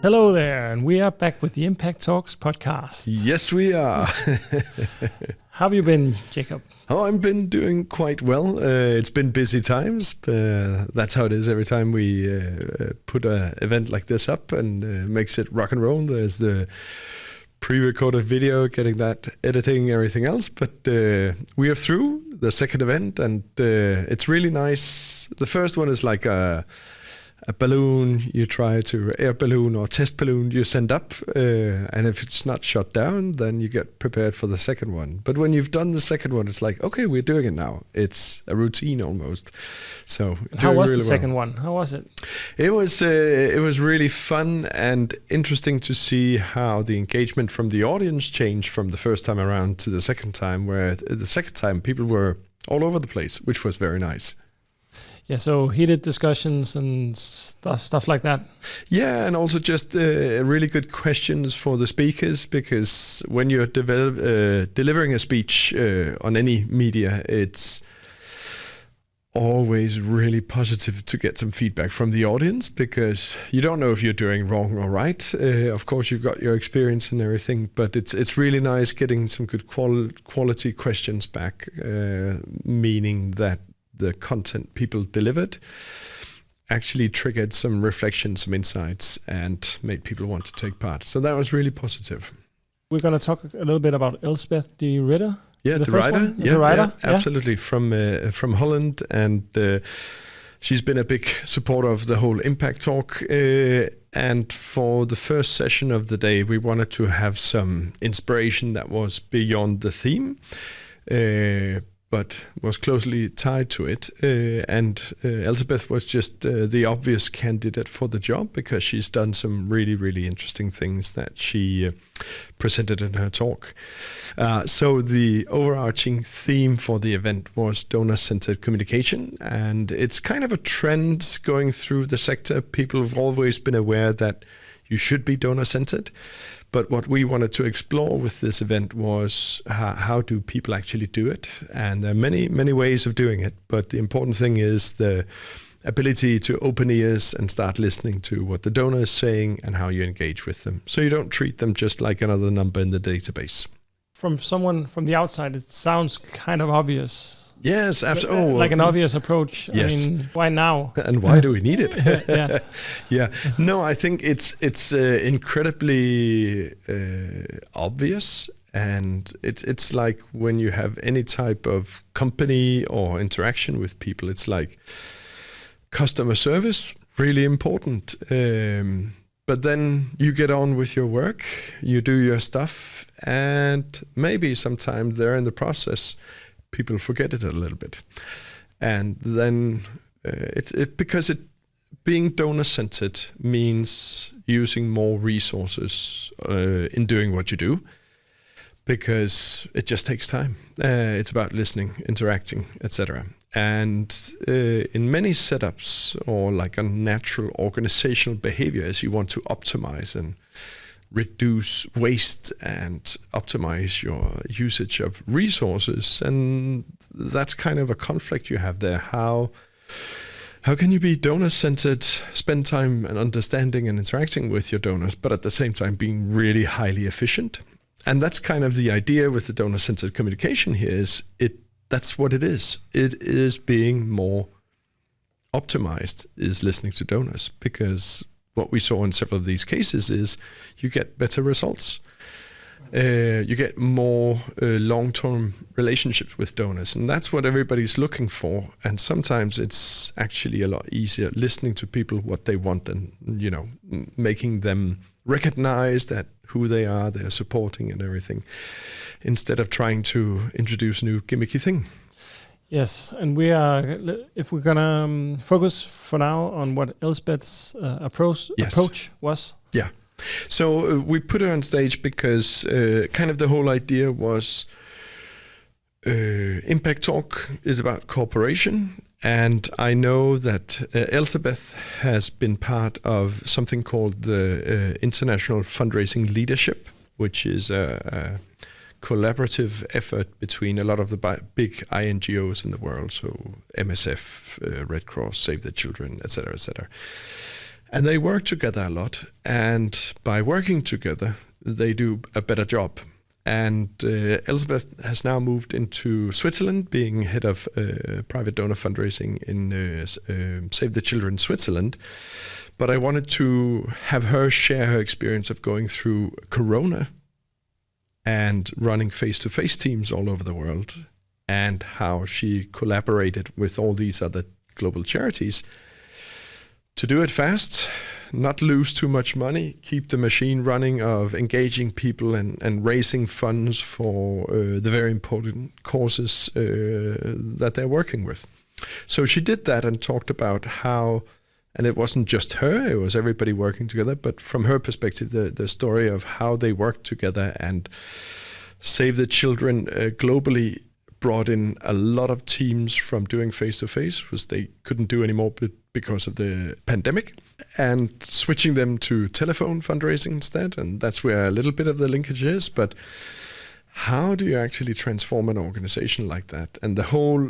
Hello there, and we are back with the Impact Talks podcast. Yes, we are. How have you been, Jacob? Oh, I've been doing quite well. It's been busy times. That's how it is every time we put an event like this up and makes it rock and roll. There's the pre-recorded video, getting that, editing, everything else. But we are through the second event, and it's really nice. The first one is like a balloon you try to air balloon or test balloon you send up, and if it's not shot down, then you get prepared for the second one. But when you've done the second one, it's like, okay, we're doing it now. It's a routine almost. So how was really the second one? How was it? It was really fun and interesting to see how the engagement from the audience changed from the first time around to the second time, where the second time people were all over the place, which was very nice. Yeah, so heated discussions and stuff like that. Yeah, and also just really good questions for the speakers, because when you're delivering a speech on any media, it's always really positive to get some feedback from the audience, because you don't know if you're doing wrong or right. Of course, you've got your experience and everything, but it's really nice getting some good quality questions back, meaning that the content people delivered actually triggered some reflections, some insights, and made people want to take part. So that was really positive. We're going to talk a little bit about Elsbeth De Ridder. Yeah, De Ridder. Yeah, absolutely. From Holland, and she's been a big supporter of the whole Impact Talk. And for the first session of the day, we wanted to have some inspiration that was beyond the theme, but was closely tied to it. And Elsbeth was just the obvious candidate for the job, because she's done some really, really interesting things that she presented in her talk. So the overarching theme for the event was donor-centered communication. And it's kind of a trend going through the sector. People have always been aware that you should be donor-centered. But what we wanted to explore with this event was how do people actually do it? And there are many, many ways of doing it. But the important thing is the ability to open ears and start listening to what the donor is saying and how you engage with them. So you don't treat them just like another number in the database. From someone from the outside, it sounds kind of obvious. Yes, absolutely. Like an obvious approach. Yes. I mean, why now? And why do we need it? Yeah. Yeah. No, I think it's incredibly obvious, and it's like when you have any type of company or interaction with people, it's like customer service, really important. But then you get on with your work, you do your stuff, and maybe sometimes there in the process, people forget it a little bit. And then being donor-centered means using more resources in doing what you do, because it just takes time. It's about listening, interacting, etc. And in many setups, or like a natural organizational behavior, as you want to optimize and reduce waste and optimize your usage of resources, and that's kind of a conflict you have there. How can you be donor-centered, spend time and understanding and interacting with your donors, but at the same time being really highly efficient? And that's kind of the idea with the donor-centered communication here. That's what it is. It is being more optimized, is listening to donors, because what we saw in several of these cases is you get better results. You get more long-term relationships with donors, and that's what everybody's looking for. And sometimes it's actually a lot easier listening to people, what they want, and making them recognize that who they are, they're supporting and everything, instead of trying to introduce a new gimmicky thing. Yes, and if we're gonna focus for now on what Elsbeth's approach was. Yeah, so we put her on stage because kind of the whole idea was Impact Talk is about cooperation, and I know that Elsbeth has been part of something called the International Fundraising Leadership, which is a collaborative effort between a lot of the big INGOs in the world, so MSF, Red Cross, Save the Children, etc., etc. And they work together a lot. And by working together, they do a better job. And Elsbeth has now moved into Switzerland, being head of private donor fundraising in Save the Children Switzerland. But I wanted to have her share her experience of going through Corona and running face-to-face teams all over the world, and how she collaborated with all these other global charities to do it fast, not lose too much money, keep the machine running of engaging people and raising funds for the very important causes that they're working with. So she did that and talked about how, and it wasn't just her, it was everybody working together, but from her perspective, the story of how they worked together and Save the Children globally brought in a lot of teams from doing face-to-face, because they couldn't do anymore because of the pandemic, and switching them to telephone fundraising instead. And that's where a little bit of the linkage is. But how do you actually transform an organization like that? And the whole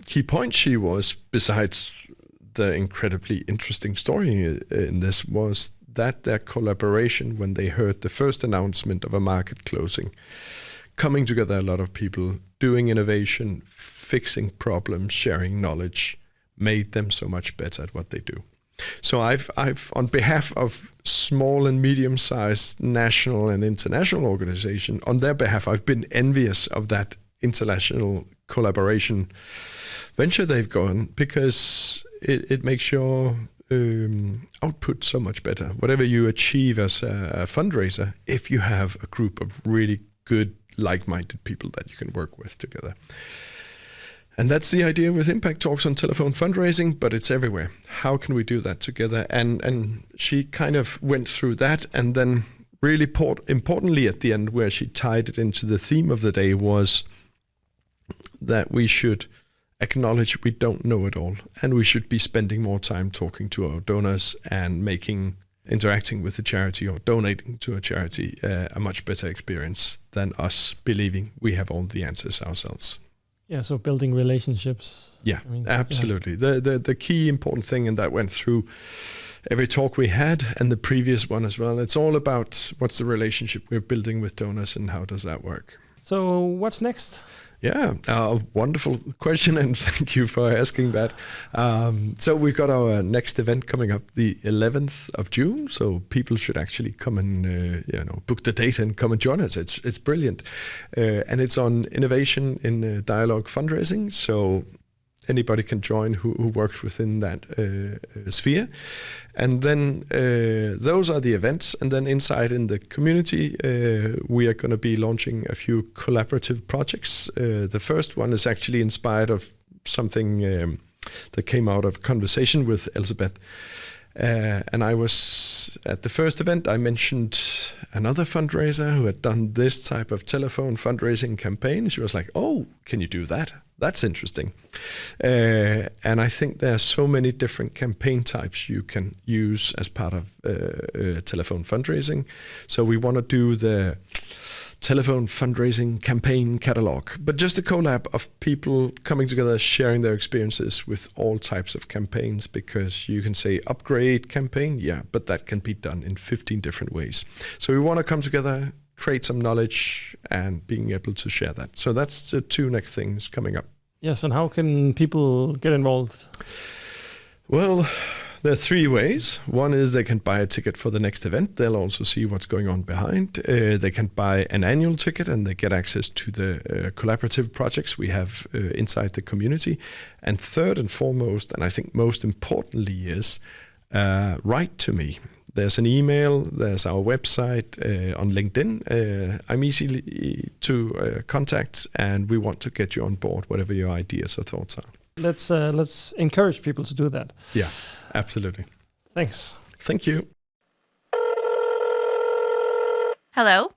key point she was, besides the incredibly interesting story in this, was that their collaboration, when they heard the first announcement of a market closing, coming together a lot of people, doing innovation, fixing problems, sharing knowledge, made them so much better at what they do. So I've on behalf of small and medium-sized national and international organization, on their behalf, I've been envious of that international collaboration venture they've gone, because it makes your output so much better. Whatever you achieve as a fundraiser, if you have a group of really good, like-minded people that you can work with together. And that's the idea with Impact Talks on telephone fundraising, but it's everywhere. How can we do that together? And she kind of went through that, and then really importantly at the end, where she tied it into the theme of the day, was that we should acknowledge we don't know it all, and we should be spending more time talking to our donors and interacting with the charity or donating to a charity a much better experience than us believing we have all the answers ourselves. Yeah, so building relationships. Yeah, I mean, absolutely. Yeah. The key important thing, and that went through every talk we had and the previous one as well. It's all about what's the relationship we're building with donors and how does that work. So what's next? Yeah, wonderful question, and thank you for asking that. So we've got our next event coming up the 11th of June, so people should actually come and book the date and come and join us. It's brilliant, and it's on innovation in dialogue fundraising. So anybody can join who works within that sphere. And then those are the events. And then inside in the community, we are going to be launching a few collaborative projects. The first one is actually inspired of something that came out of conversation with Elsbeth. And I was at the first event, I mentioned another fundraiser who had done this type of telephone fundraising campaign. She was like, "Oh, can you do that? That's interesting." And I think there are so many different campaign types you can use as part of telephone fundraising. So we want to do the telephone fundraising campaign catalog, but just a collab of people coming together, sharing their experiences with all types of campaigns, because you can say upgrade campaign, yeah, but that can be done in 15 different ways. So we want to come together, create some knowledge, and being able to share that. So that's the two next things coming up. Yes, and how can people get involved? Well, there are three ways. One is they can buy a ticket for the next event. They'll also see what's going on behind. They can buy an annual ticket and they get access to the collaborative projects we have inside the community. And third and foremost, and I think most importantly, is write to me. There's an email, there's our website, on LinkedIn. I'm easy to contact, and we want to get you on board, whatever your ideas or thoughts are. Let's encourage people to do that. Yeah, absolutely. Thanks. Thank you. Hello,